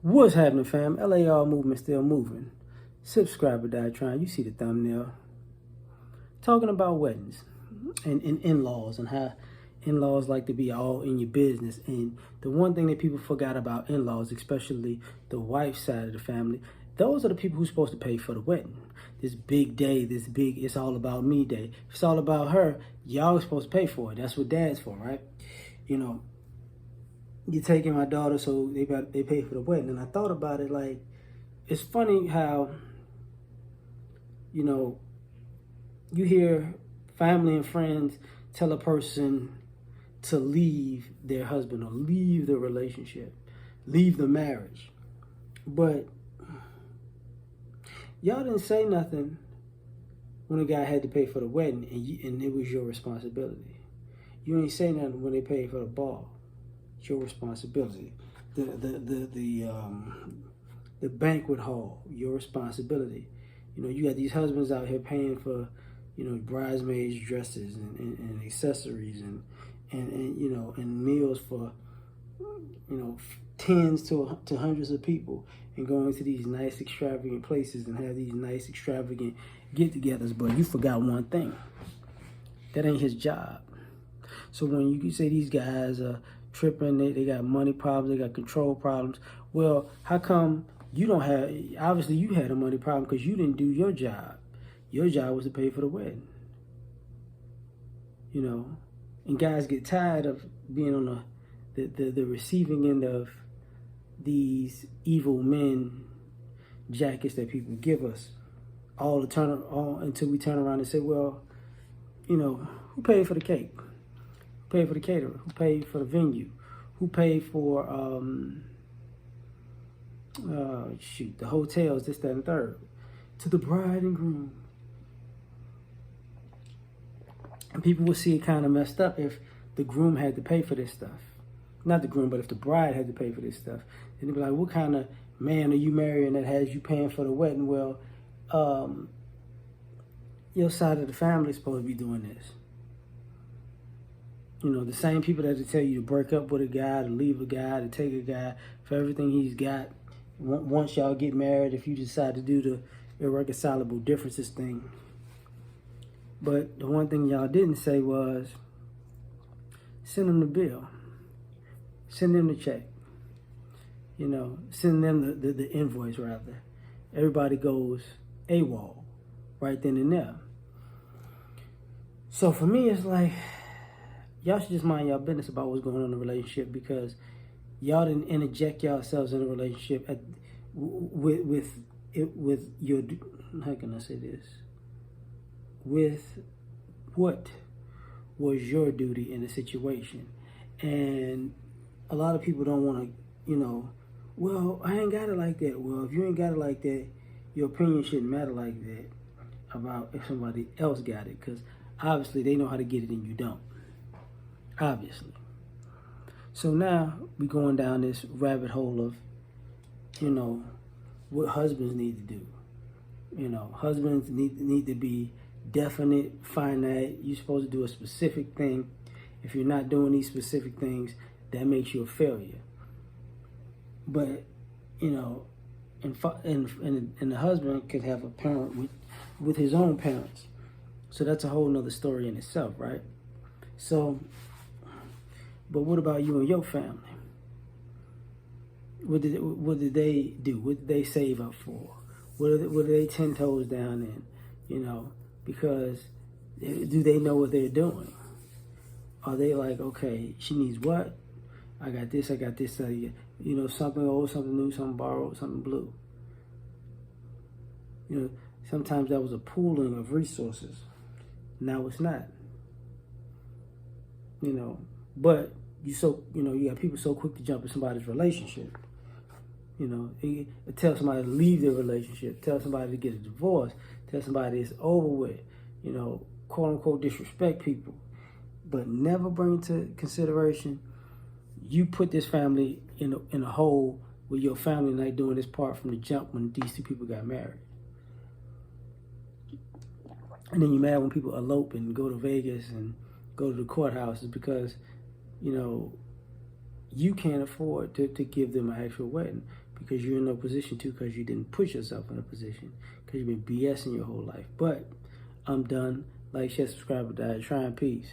What's happening, fam? L.A.R movement still moving. Subscriber Diatron, you see the thumbnail. Talking about weddings and in-laws and how in-laws like to be all in your business. And the one thing that people forgot about in-laws, especially the wife side of the family, those are the people who's supposed to pay for the wedding. This big day, this big it's all about me day. If it's all about her, y'all are supposed to pay for it. That's what dad's for, right? You know, you're taking my daughter, so they pay for the wedding. And I thought about it, like, it's funny how, you know, you hear family and friends tell a person to leave their husband or leave the relationship, leave the marriage. But y'all didn't say nothing when a guy had to pay for the wedding and it was your responsibility. You ain't say nothing when they paid for the ball. It's your responsibility. The banquet hall, your responsibility. You know, you got these husbands out here paying for, you know, bridesmaids' dresses and accessories and you know, and meals for, you know, tens to hundreds of people, and going to these nice extravagant places and have these nice extravagant get-togethers. But you forgot one thing. That ain't his job. So when you say these guys are tripping, they got money problems, they got control problems, well, how come you don't have, obviously you had a money problem because you didn't do your job. Your job was to pay for the wedding. You know, and guys get tired of being on the receiving end of these evil men jackets that people give us all until we turn around and say, well, you know, who paid for the cake? Who paid for the caterer? Who paid for the venue? Who paid for the hotels, this, that, and third, to the bride and groom? And people would see it kind of messed up if the groom had to pay for this stuff. Not the groom, but if the bride had to pay for this stuff. And they'd be like, what kind of man are you marrying that has you paying for the wedding? Well, your side of the family is supposed to be doing this. You know, the same people that tell you to break up with a guy, to leave a guy, to take a guy for everything he's got. Once y'all get married, if you decide to do the irreconcilable differences thing. But the one thing y'all didn't say was, send them the bill. Send them the check. You know, send them the invoice, rather. Everybody goes AWOL right then and there. So for me, it's like, y'all should just mind y'all business about what's going on in the relationship, because y'all didn't interject yourselves in a relationship with your, how can I say this? With what was your duty in the situation. And a lot of people don't want to, you know, well, I ain't got it like that. Well, if you ain't got it like that, your opinion shouldn't matter like that about if somebody else got it, because obviously they know how to get it and you don't. Obviously. So now we going down this rabbit hole of, you know, what husbands need to do. You know, husbands need to be definite, finite. You're supposed to do a specific thing. If you're not doing these specific things, that makes you a failure. But, you know, and the husband could have a parent with his own parents. So that's a whole nother story in itself, right? So, but what about you and your family? What did they do? What did they save up for? What are they 10 toes down in? You know, because do they know what they're doing? Are they like, okay, she needs what? I got this, you know, something old, something new, something borrowed, something blue. You know, sometimes that was a pooling of resources. Now it's not. You know, but you got people so quick to jump in somebody's relationship. You know, tell somebody to leave their relationship, tell somebody to get a divorce, tell somebody it's over with, you know, quote unquote disrespect people, but never bring into consideration you put this family in a hole where your family not doing this part from the jump when these two people got married. And then you're mad when people elope and go to Vegas and go to the courthouses because, you know, you can't afford to give them an actual wedding because you're in no position to, because you didn't push yourself in a position, because you've been BSing your whole life. But I'm done. Like, share, subscribe, die, try in peace.